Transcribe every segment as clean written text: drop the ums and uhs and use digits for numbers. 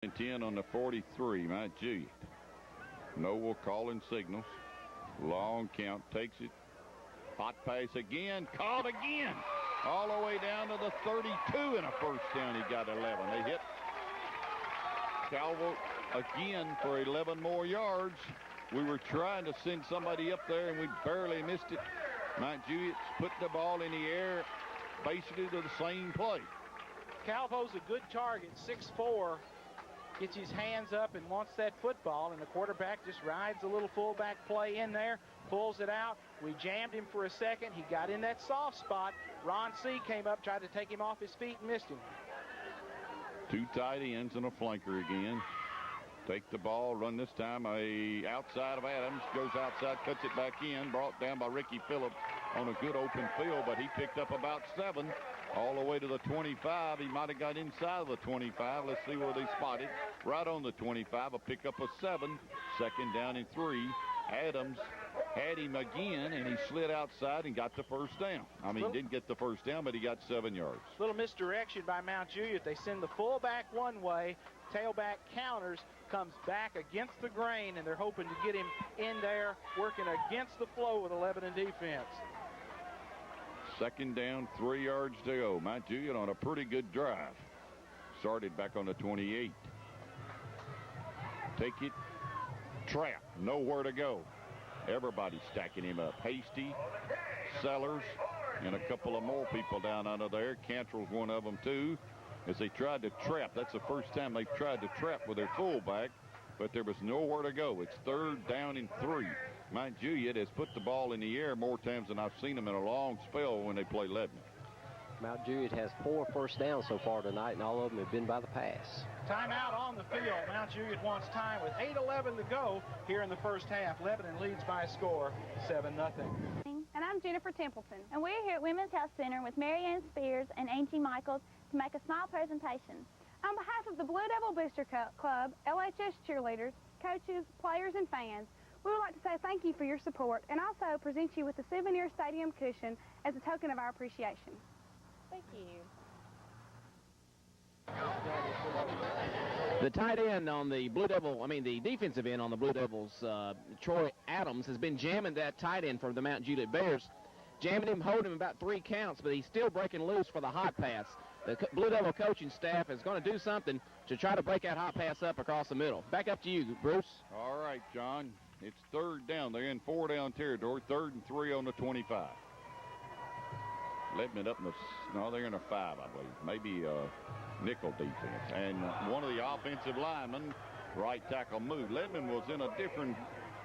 And 10 on the 43, Mount Juliet. Noel calling signals. Long count, takes it. Hot pass again, caught again. All the way down to the 32 and a first down. He got 11. They hit Calvo again for 11 more yards. We were trying to send somebody up there and we barely missed it. Mount Juliet's put the ball in the air basically to the same play. Calvo's a good target, 6'4". Gets his hands up and wants that football, and the quarterback just rides a little fullback play in there, pulls it out. We jammed him for a second. He got in that soft spot. Ron C. came up, tried to take him off his feet and missed him. Two tight ends and a flanker again. Take the ball, run this time outside of Adams, goes outside, cuts it back in, brought down by Ricky Phillips on a good open field, but he picked up about 7 all the way to the 25. He might have got inside of the 25. Let's see where they spot it. Right on the 25, a pickup of 7. Second down and 3. Adams had him again, and he slid outside and got the first down. I mean, he didn't get the first down, but he got 7 yards. Little misdirection by Mount Juliet. They send the fullback one way, tailback counters, comes back against the grain, and they're hoping to get him in there, working against the flow with 11 in defense. Second down, 3 yards to go. Mount Juliet on a pretty good drive. Started back on the 28. Take it. Trap. Nowhere to go. Everybody's stacking him up. Hasty, Sellers, and a couple of more people down under there. Cantrell's one of them, too, as they tried to trap. That's the first time they've tried to trap with their fullback, but there was nowhere to go. It's 3rd down and 3. Mount Juliet has put the ball in the air more times than I've seen them in a long spell when they play Lebanon. Mount Juliet has 4 first downs so far tonight, and all of them have been by the pass. Timeout on the field. Mount Juliet wants time with 8:11 to go here in the first half. Lebanon leads by a score, 7-0. And I'm Jennifer Templeton. And we're here at Women's Health Center with Mary Ann Spears and Angie Michaels to make a small presentation. On behalf of the Blue Devil Booster Club, LHS cheerleaders, coaches, players, and fans, we would like to say thank you for your support and also present you with the souvenir stadium cushion as a token of our appreciation. Thank you. The tight end on the Blue Devil, the defensive end on the Blue Devils, Troy Adams, has been jamming that tight end for the Mount Juliet Bears. Jamming him, holding him about 3 counts, but he's still breaking loose for the hot pass. The Blue Devil coaching staff is going to do something to try to break that hot pass up across the middle. Back up to you, Bruce. All right, John. It's 3rd down. They're in 4-down territory. 3rd and 3 on the 25. Lebanon up in they're in a 5, I believe. Maybe nickel defense. And one of the offensive linemen, right tackle, moved. Lebanon was in a different,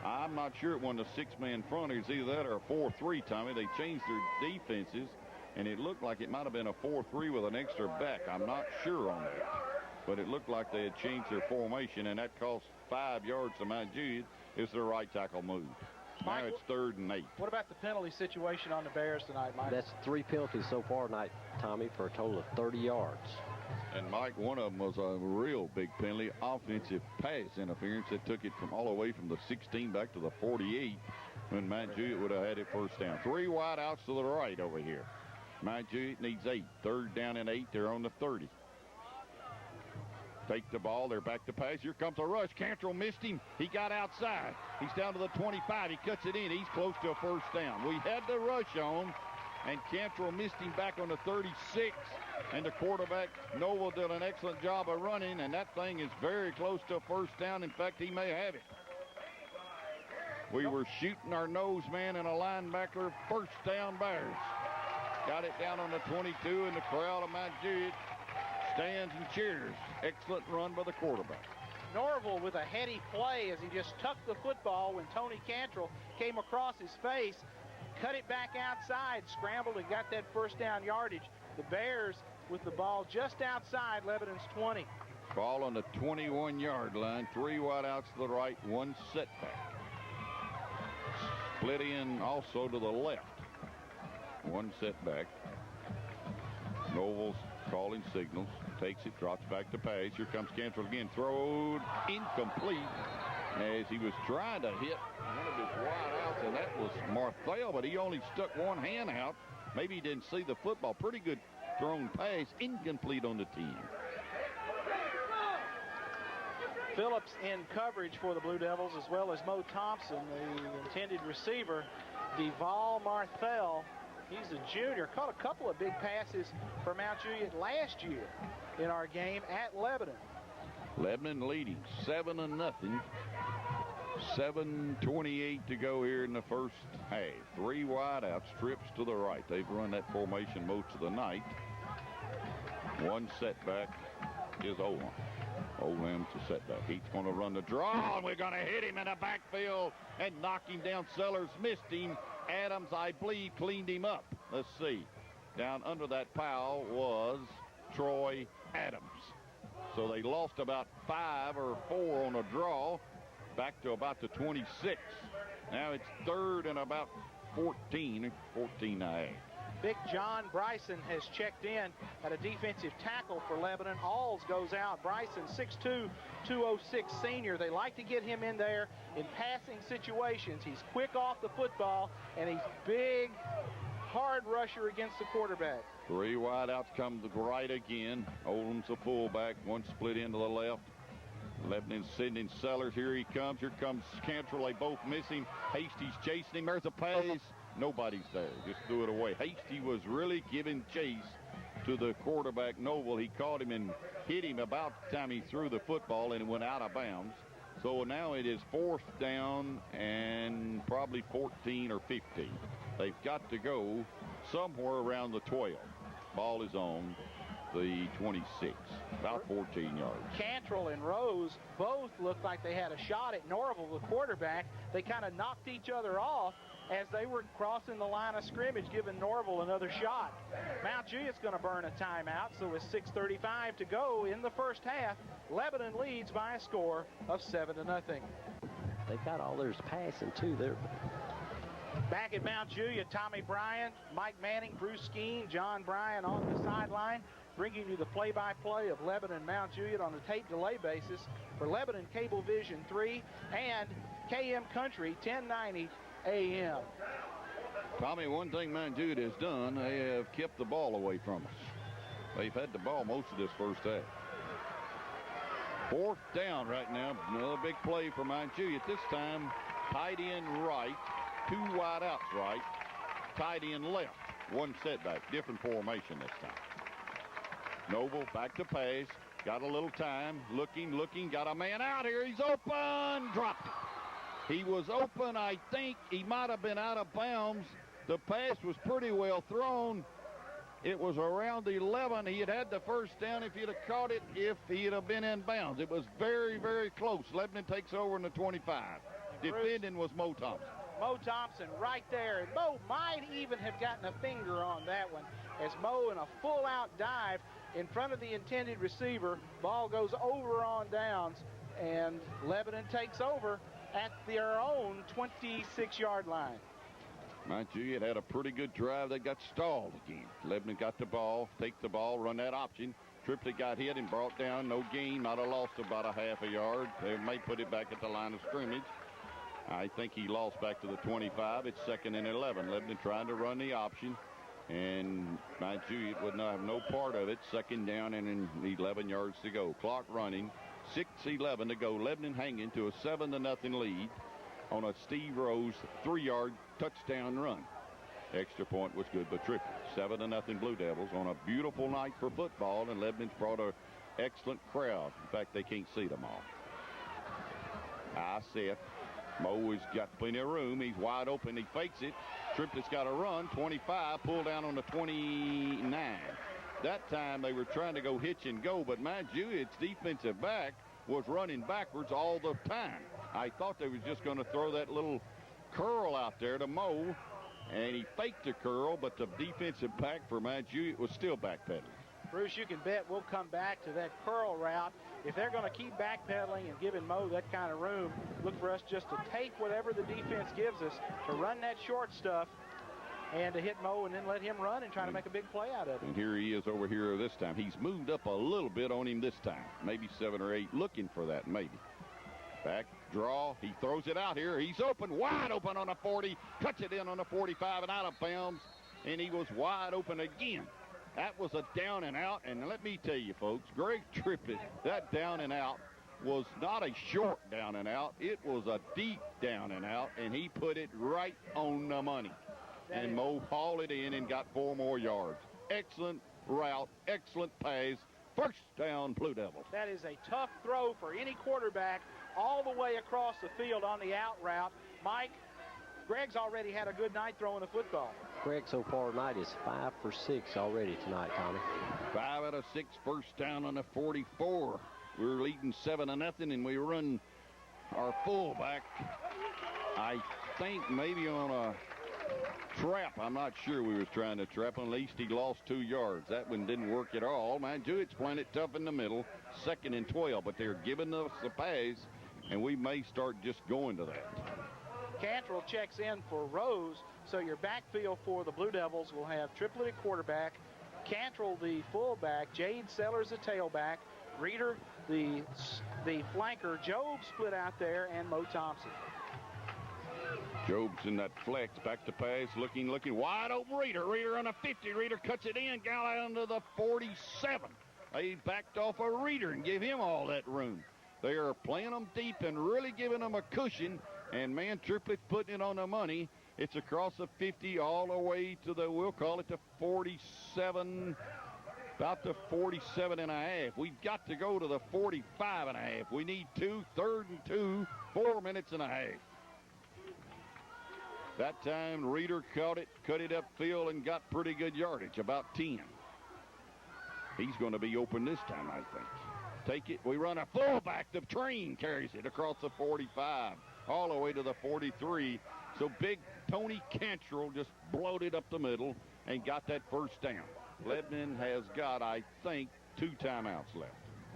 I'm not sure it wasn't a 6-man front. It was either that or a 4-3, Tommy. They changed their defenses, and it looked like it might have been a 4-3 with an extra back. I'm not sure on that. But it looked like they had changed their formation, and that cost 5 yards to Mount Juliet as their right tackle moved. Now it's 3rd and 8. What about the penalty situation on the Bears tonight, Mike? That's 3 penalties so far tonight, Tommy, for a total of 30 yards. And, Mike, one of them was a real big penalty, offensive pass interference that took it from all the way from the 16 back to the 48 when Mount Juliet would have had it first down. 3 wide outs to the right over here. Mount Juliet needs 8. 3rd down and 8. They're on the 30. Take the ball. They're back to pass. Here comes a rush. Cantrell missed him. He got outside. He's down to the 25. He cuts it in. He's close to a first down. We had the rush on, and Cantrell missed him back on the 36. And the quarterback, Noel, did an excellent job of running, and that thing is very close to a first down. In fact, he may have it. We were shooting our nose man and a linebacker. First down, Bears. Got it down on the 22, and the crowd of Mount Juliet stands and cheers. Excellent run by the quarterback. Norville with a heady play as he just tucked the football when Tony Cantrell came across his face, cut it back outside, scrambled and got that first down yardage. The Bears with the ball just outside Lebanon's 20. Ball on the 21-yard line. 3 wide outs to the right, 1 setback. Split in also to the left. 1 setback. Novel's calling signals. Takes it, drops back to pass. Here comes Cantrell again. Thrown incomplete as he was trying to hit one of his wide outs, and that was Marthel, but he only stuck one hand out. Maybe he didn't see the football. Pretty good thrown pass. Incomplete on the team. Phillips in coverage for the Blue Devils, as well as Mo Thompson, the intended receiver. Deval Marthel, he's a junior, caught a couple of big passes for Mount Juliet last year in our game at Lebanon. Lebanon leading 7-0. 7:28 to go here in the first half. 3 wide outs, trips to the right. They've run that formation most of the night. One setback is Olam. Olam's a setback. He's going to run the draw, and we're going to hit him in the backfield and knock him down. Sellers missed him. Adams, I believe, cleaned him up. Let's see. Down under that pile was Troy Adams. So they lost about 5 or 4 on a draw, back to about the 26. Now it's 3rd and about 14 and a half. Big John Bryson has checked in at a defensive tackle for Lebanon. Alls goes out. Bryson, 6'2", 206 senior. They like to get him in there in passing situations. He's quick off the football, and he's big, hard rusher against the quarterback. 3 wide outs come to the right again. Olam's a fullback. One split into the left. Lebanon's sending Sellers. Here he comes. Here comes Cantrell. They both miss him. Hasty's chasing him. There's a pass. Nobody's there. Just threw it away. Hasty was really giving chase to the quarterback, Noble. He caught him and hit him about the time he threw the football, and it went out of bounds. So now it is 4th down and probably 14 or 15. They've got to go somewhere around the 12. Ball is on the 26, about 14 yards. Cantrell and Rose both looked like they had a shot at Norval, the quarterback. They kind of knocked each other off as they were crossing the line of scrimmage, giving Norval another shot. Mount Juliet's going to burn a timeout, so with 6:35 to go in the first half, Lebanon leads by a score of 7-0. They've got all theirs passing, too. They're back at Mount Juliet, Tommy Bryant, Mike Manning, Bruce Skeen, John Bryan on the sideline, bringing you the play-by-play of Lebanon Mount Juliet on a tape delay basis for Lebanon Cablevision 3 and KM Country 1090 AM. Tommy, one thing Mount Juliet has done, they have kept the ball away from us. They've had the ball most of this first half. 4th down right now. Another big play for Mount Juliet. This time, tight end right, 2 wide outs right, tight end left. One setback, different formation this time. Noble back to pass, got a little time, looking, got a man out here. He's open, dropped it. He was open. I think he might have been out of bounds. The pass was pretty well thrown. It was around the 11. He had the first down if he'd have caught it, if he'd have been in bounds. It was very, very close. Lebanon takes over in the 25. Defending was Mo Thompson. Mo Thompson right there. And Mo might even have gotten a finger on that one as Mo in a full-out dive in front of the intended receiver. Ball goes over on downs, and Lebanon takes over at their own 26-yard line. Mount Juliet had a pretty good drive. They got stalled again. Lebanon got the ball, take the ball, run that option. Triplett got hit and brought down. No gain. Might have lost about a half a yard. They may put it back at the line of scrimmage. I think he lost back to the 25. It's 2nd and 11. Lebanon trying to run the option, and Mount Juliet would not have no part of it. 2nd down and 11 yards to go. Clock running. 6:11 to go. Lebanon hanging to a 7-0 lead on a Steve Rose 3-yard touchdown run. Extra point was good, but triple. 7-0 Blue Devils on a beautiful night for football, and Lebanon's brought an excellent crowd. In fact, they can't see them all. I said, Mo has got plenty of room. He's wide open. He fakes it. Triplett's got a run. 25, pull down on the 29. That time they were trying to go hitch and go, but Mount Juliet's defensive back was running backwards all the time. I thought they was just going to throw that little curl out there to Mo, and he faked the curl, but the defensive back for Mount Juliet was still backpedaling. Bruce, you can bet we'll come back to that curl route. If they're going to keep backpedaling and giving Mo that kind of room, look for us just to take whatever the defense gives us to run that short stuff and to hit Mo and then let him run and try to make a big play out of it. And here he is over here this time. He's moved up a little bit on him this time. Maybe 7 or 8, looking for that maybe. Back draw. He throws it out here. He's open, wide open on the 40. Cuts it in on the 45 and out of bounds. And he was wide open again. That was a down and out. And let me tell you, folks, Greg Triplett, that down and out was not a short down and out. It was a deep down and out, and he put it right on the money. And Mo hauled it in and got 4 more yards. Excellent route, excellent pass. First down, Blue Devils. That is a tough throw for any quarterback all the way across the field on the out route. Mike, Greg's already had a good night throwing the football. Greg so far tonight is 5 for 6 already tonight, Tommy. 5 out of 6, first down on the 44. We're leading 7-0, and we run our fullback, I think maybe on a trap. I'm not sure we was trying to trap. At least he lost 2 yards. That one didn't work at all. Mind you, it's playing it tough in the middle, 2nd and 12, but they're giving us the pass, and we may start just going to that. Cantrell checks in for Rose, so your backfield for the Blue Devils will have Triplett at quarterback, Cantrell the fullback, Jade Sellers the tailback, Reeder the flanker, Job split out there, and Mo Thompson. Job's in that flex, back to pass, looking wide open. Reeder on a 50. Reeder cuts it in, got out to the 47. They backed off a Reeder and gave him all that room. They are playing them deep and really giving them a cushion. And man, Triplett's putting it on the money. It's across the 50 all the way to the, we'll call it the 47, about the 47 and a half. We've got to go to the 45 and a half. We need 2, 3rd and 2, 4 minutes and a half. That time, Reeder caught it, cut it upfield, and got pretty good yardage, about 10. He's going to be open this time, I think. Take it. We run a fullback. The train carries it across the 45, all the way to the 43. So big Tony Cantrell just bloated up the middle and got that first down. Lebanon has got, I think, 2 timeouts left.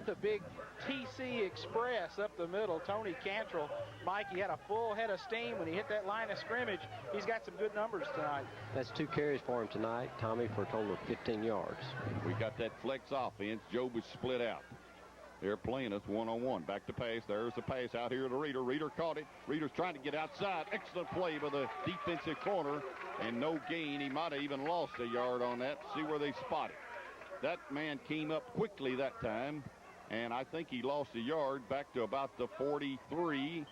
The big TC Express up the middle, Tony Cantrell. Mike, he had a full head of steam when he hit that line of scrimmage. He's got some good numbers tonight. That's 2 carries for him tonight, Tommy, for a total of 15 yards. We got that flex offense. Job was split out. They're playing us one-on-one. Back to pass. There's the pass out here to Reeder. Reeder caught it. Reeder's trying to get outside. Excellent play by the defensive corner, and no gain. He might have even lost a yard on that. See where they spot it. That man came up quickly that time, and I think he lost a yard back to about the 43.